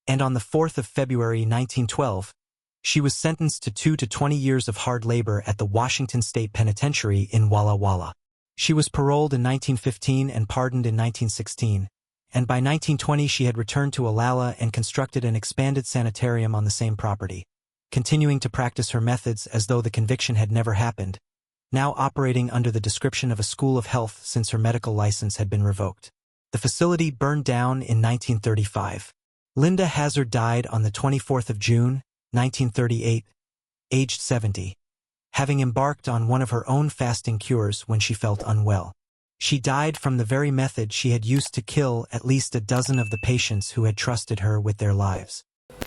and on the 4th of February 1912, she was sentenced to 2 to 20 years of hard labor at the Washington State Penitentiary in Walla Walla. She was paroled in 1915 and pardoned in 1916, and by 1920 she had returned to Olalla and constructed an expanded sanitarium on the same property, continuing to practice her methods as though the conviction had never happened, now operating under the description of a school of health since her medical license had been revoked. The facility burned down in 1935. Linda Hazzard died on the 24th of June, 1938, aged 70, having embarked on one of her own fasting cures when she felt unwell. She died from the very method she had used to kill at least a dozen of the patients who had trusted her with their lives.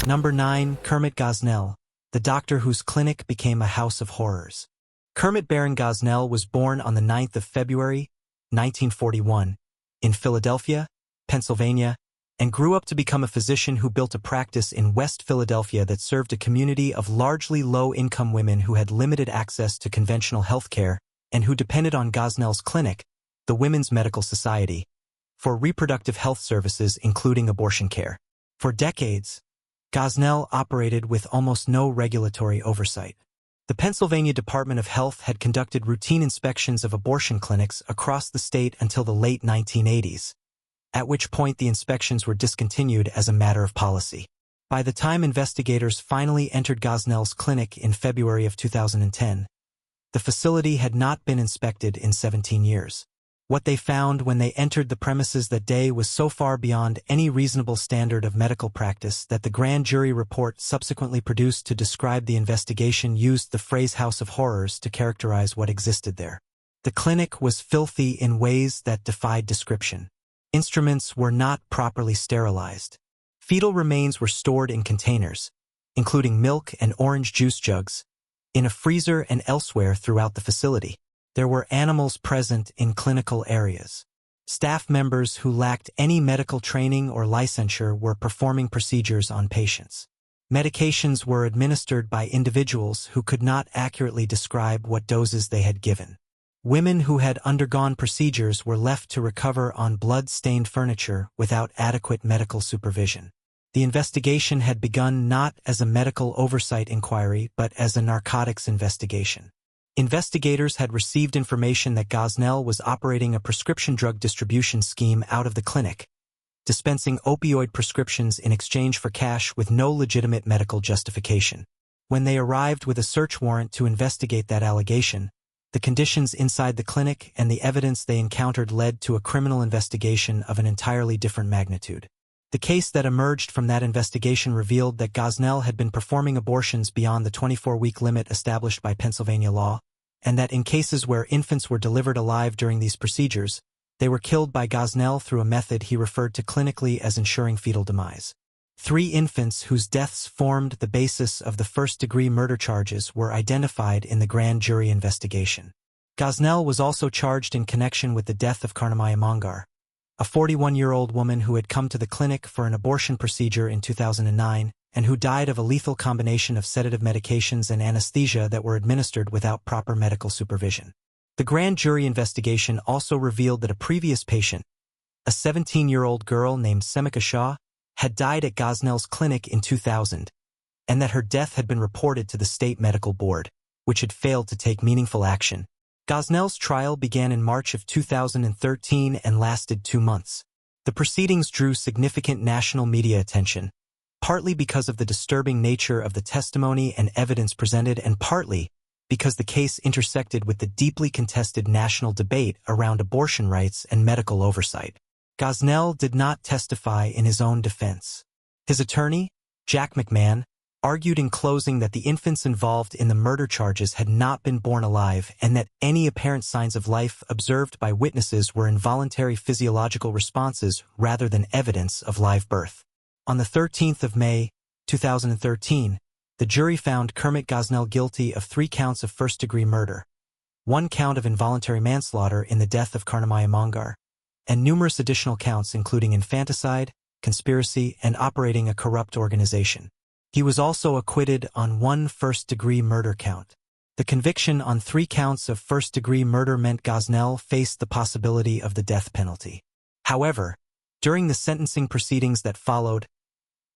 Number 9. Kermit Gosnell, the doctor whose clinic became a house of horrors. Kermit Baron Gosnell was born on the 9th of February, 1941, in Philadelphia, Pennsylvania, and grew up to become a physician who built a practice in West Philadelphia that served a community of largely low-income women who had limited access to conventional health care and who depended on Gosnell's clinic, the Women's Medical Society, for reproductive health services including abortion care. For decades, Gosnell operated with almost no regulatory oversight. The Pennsylvania Department of Health had conducted routine inspections of abortion clinics across the state until the late 1980s, at which point the inspections were discontinued as a matter of policy. By the time investigators finally entered Gosnell's clinic in February of 2010, the facility had not been inspected in 17 years. What they found when they entered the premises that day was so far beyond any reasonable standard of medical practice that the grand jury report subsequently produced to describe the investigation used the phrase "house of horrors" to characterize what existed there. The clinic was filthy in ways that defied description. Instruments were not properly sterilized. Fetal remains were stored in containers, including milk and orange juice jugs, in a freezer and elsewhere throughout the facility. There were animals present in clinical areas. Staff members who lacked any medical training or licensure were performing procedures on patients. Medications were administered by individuals who could not accurately describe what doses they had given. Women who had undergone procedures were left to recover on blood-stained furniture without adequate medical supervision. The investigation had begun not as a medical oversight inquiry but as a narcotics investigation. Investigators had received information that Gosnell was operating a prescription drug distribution scheme out of the clinic, dispensing opioid prescriptions in exchange for cash with no legitimate medical justification. When they arrived with a search warrant to investigate that allegation, the conditions inside the clinic and the evidence they encountered led to a criminal investigation of an entirely different magnitude. The case that emerged from that investigation revealed that Gosnell had been performing abortions beyond the 24-week limit established by Pennsylvania law, and that in cases where infants were delivered alive during these procedures, they were killed by Gosnell through a method he referred to clinically as ensuring fetal demise. 3 infants whose deaths formed the basis of the first-degree murder charges were identified in the grand jury investigation. Gosnell was also charged in connection with the death of Karnamaya Mangar, a 41-year-old woman who had come to the clinic for an abortion procedure in 2009 and who died of a lethal combination of sedative medications and anesthesia that were administered without proper medical supervision. The grand jury investigation also revealed that a previous patient, a 17-year-old girl named Semika Shah, had died at Gosnell's clinic in 2000, and that her death had been reported to the state medical board, which had failed to take meaningful action. Gosnell's trial began in March of 2013 and lasted 2 months. The proceedings drew significant national media attention, partly because of the disturbing nature of the testimony and evidence presented and partly because the case intersected with the deeply contested national debate around abortion rights and medical oversight. Gosnell did not testify in his own defense. His attorney, Jack McMahon, argued in closing that the infants involved in the murder charges had not been born alive and that any apparent signs of life observed by witnesses were involuntary physiological responses rather than evidence of live birth. On the 13th of May, 2013, the jury found Kermit Gosnell guilty of 3 counts of first-degree murder, 1 count of involuntary manslaughter in the death of Karnamaya Mangar, and numerous additional counts including infanticide, conspiracy, and operating a corrupt organization. He was also acquitted on 1 first-degree murder count. The conviction on 3 counts of first-degree murder meant Gosnell faced the possibility of the death penalty. However, during the sentencing proceedings that followed,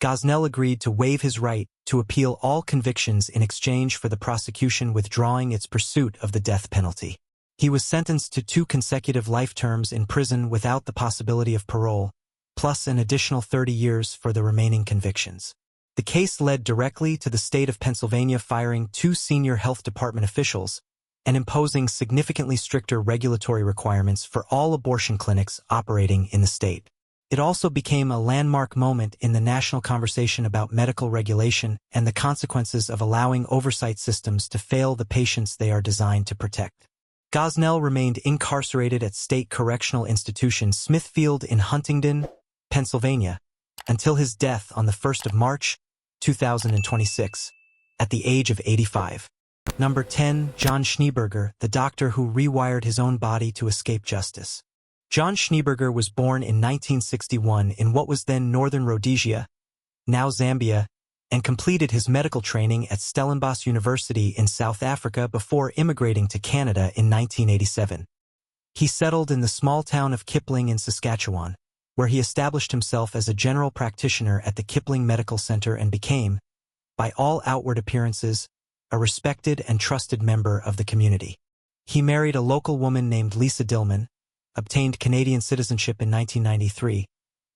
Gosnell agreed to waive his right to appeal all convictions in exchange for the prosecution withdrawing its pursuit of the death penalty. He was sentenced to 2 consecutive life terms in prison without the possibility of parole, plus an additional 30 years for the remaining convictions. The case led directly to the state of Pennsylvania firing 2 senior health department officials and imposing significantly stricter regulatory requirements for all abortion clinics operating in the state. It also became a landmark moment in the national conversation about medical regulation and the consequences of allowing oversight systems to fail the patients they are designed to protect. Gosnell remained incarcerated at State Correctional Institution Smithfield in Huntingdon, Pennsylvania, until his death on the 1st of March, 2026, at the age of 85. Number 10. John Schneeberger, the doctor who rewired his own body to escape justice. John Schneeberger was born in 1961 in what was then Northern Rhodesia, now Zambia, and completed his medical training at Stellenbosch University in South Africa before immigrating to Canada in 1987. He settled in the small town of Kipling in Saskatchewan, where he established himself as a general practitioner at the Kipling Medical Center and became, by all outward appearances, a respected and trusted member of the community. He married a local woman named Lisa Dillman, obtained Canadian citizenship in 1993,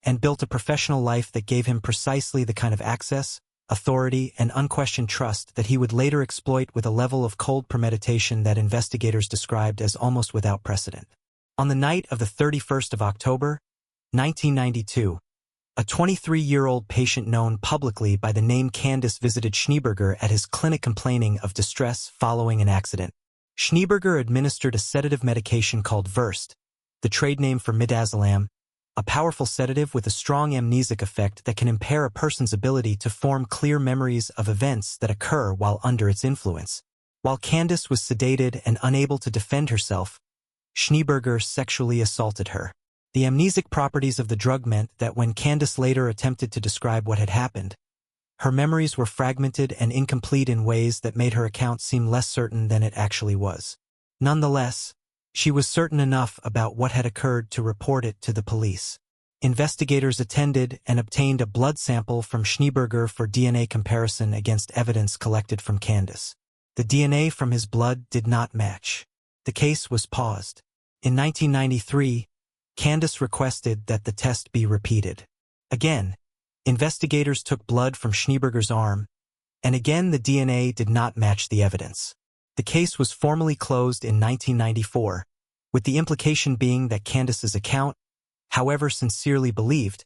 and built a professional life that gave him precisely the kind of access, authority, and unquestioned trust that he would later exploit with a level of cold premeditation that investigators described as almost without precedent. On the night of the 31st of October, 1992, a 23-year-old patient known publicly by the name Candace visited Schneeberger at his clinic complaining of distress following an accident. Schneeberger administered a sedative medication called Versed, the trade name for midazolam, a powerful sedative with a strong amnesic effect that can impair a person's ability to form clear memories of events that occur while under its influence. While Candace was sedated and unable to defend herself, Schneeberger sexually assaulted her. The amnesic properties of the drug meant that when Candace later attempted to describe what had happened, her memories were fragmented and incomplete in ways that made her account seem less certain than it actually was. Nonetheless, she was certain enough about what had occurred to report it to the police. Investigators attended and obtained a blood sample from Schneeberger for DNA comparison against evidence collected from Candace. The DNA from his blood did not match. The case was paused. In 1993, Candace requested that the test be repeated. Again, investigators took blood from Schneeberger's arm, and again the DNA did not match the evidence. The case was formally closed in 1994, with the implication being that Candace's account, however sincerely believed,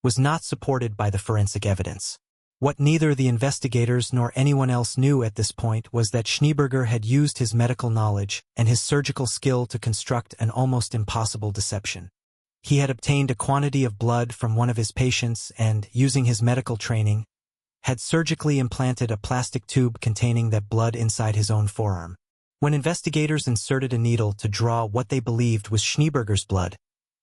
was not supported by the forensic evidence. What neither the investigators nor anyone else knew at this point was that Schneeberger had used his medical knowledge and his surgical skill to construct an almost impossible deception. He had obtained a quantity of blood from one of his patients and, using his medical training, had surgically implanted a plastic tube containing that blood inside his own forearm. When investigators inserted a needle to draw what they believed was Schneeberger's blood,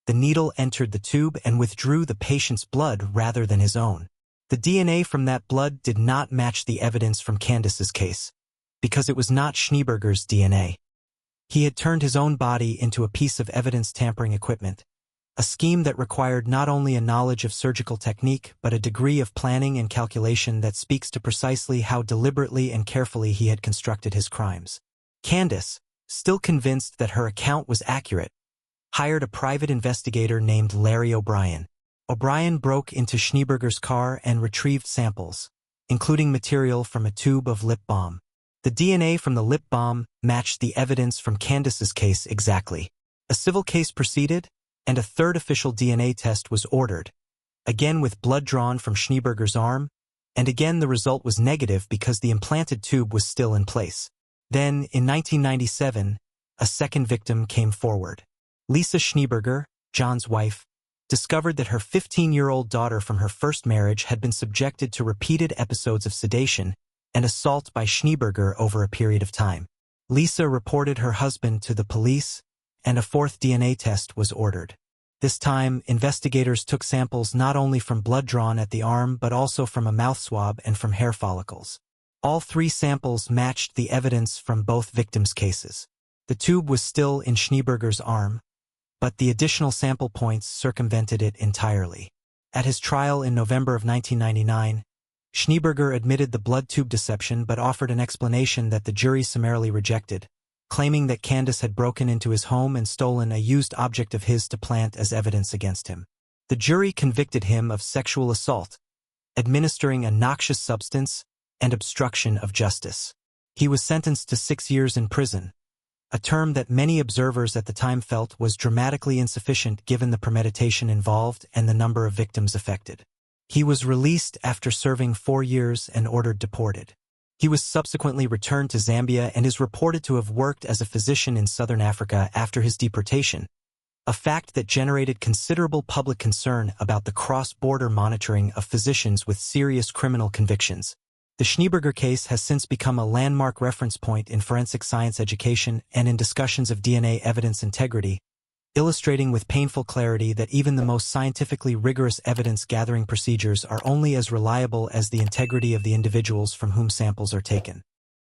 the needle entered the tube and withdrew the patient's blood rather than his own. The DNA from that blood did not match the evidence from Candace's case, because it was not Schneeberger's DNA. He had turned his own body into a piece of evidence-tampering equipment, a scheme that required not only a knowledge of surgical technique but a degree of planning and calculation that speaks to precisely how deliberately and carefully he had constructed his crimes. Candace, still convinced that her account was accurate, hired a private investigator named Larry O'Brien. O'Brien broke into Schneeberger's car and retrieved samples, including material from a tube of lip balm. The DNA from the lip balm matched the evidence from Candace's case exactly. A civil case proceeded, and a third official DNA test was ordered, again with blood drawn from Schneeberger's arm, and again the result was negative because the implanted tube was still in place. Then, in 1997, a second victim came forward. Lisa Schneeberger, John's wife, discovered that her 15-year-old daughter from her first marriage had been subjected to repeated episodes of sedation and assault by Schneeberger over a period of time. Lisa reported her husband to the police, and a fourth DNA test was ordered. This time, investigators took samples not only from blood drawn at the arm but also from a mouth swab and from hair follicles. All three samples matched the evidence from both victims' cases. The tube was still in Schneeberger's arm, but the additional sample points circumvented it entirely. At his trial in November of 1999, Schneeberger admitted the blood tube deception but offered an explanation that the jury summarily rejected, claiming that Candace had broken into his home and stolen a used object of his to plant as evidence against him. The jury convicted him of sexual assault, administering a noxious substance, and obstruction of justice. He was sentenced to 6 years in prison, a term that many observers at the time felt was dramatically insufficient given the premeditation involved and the number of victims affected. He was released after serving 4 years and ordered deported. He was subsequently returned to Zambia and is reported to have worked as a physician in southern Africa after his deportation, a fact that generated considerable public concern about the cross-border monitoring of physicians with serious criminal convictions. The Schneeberger case has since become a landmark reference point in forensic science education and in discussions of DNA evidence integrity, illustrating with painful clarity that even the most scientifically rigorous evidence-gathering procedures are only as reliable as the integrity of the individuals from whom samples are taken.